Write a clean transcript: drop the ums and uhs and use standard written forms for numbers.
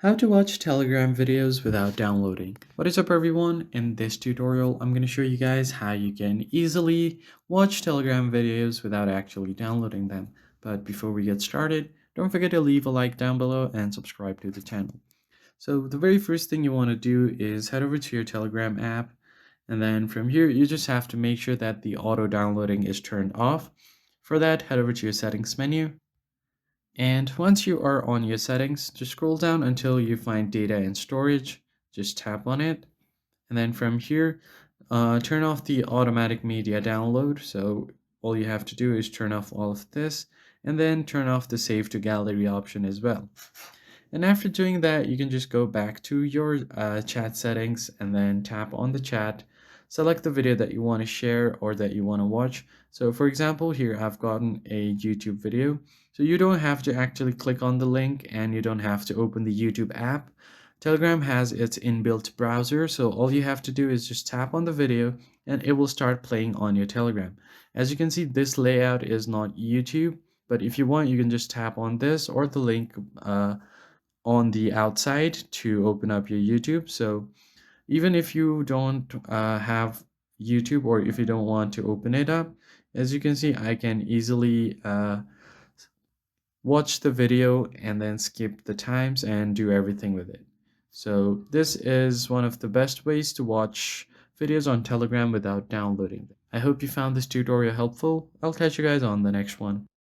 How to watch Telegram videos without downloading. What is up everyone? In this tutorial, I'm going to show you guys how you can easily watch Telegram videos without actually downloading them. But before we get started, don't forget to leave a like down below and subscribe to the channel. So the very first thing you want to do is head over to your Telegram app. And then from here, you just have to make sure that the auto downloading is turned off. For that, head over to your settings menu. And once you are on your settings, just scroll down until you find data and storage. Just tap on it. And then from here, turn off the automatic media download. So all you have to do is turn off all of this and then turn off the save to gallery option as well. And after doing that, you can just go back to your chat settings and then tap on the chat. Select the video that you want to share or that you want to watch. So for example, here I've gotten a YouTube video. So you don't have to actually click on the link and you don't have to open the YouTube app. Telegram has its inbuilt browser, so all you have to do is just tap on the video and it will start playing on your Telegram. As you can see, this layout is not YouTube, but if you want, you can just tap on this or the link on the outside to open up your YouTube. So even if you don't have YouTube or if you don't want to open it up, as you can see, I can easily watch the video and then skip the times and do everything with it. So this is one of the best ways to watch videos on Telegram without downloading them. I hope you found this tutorial helpful. I'll catch you guys on the next one.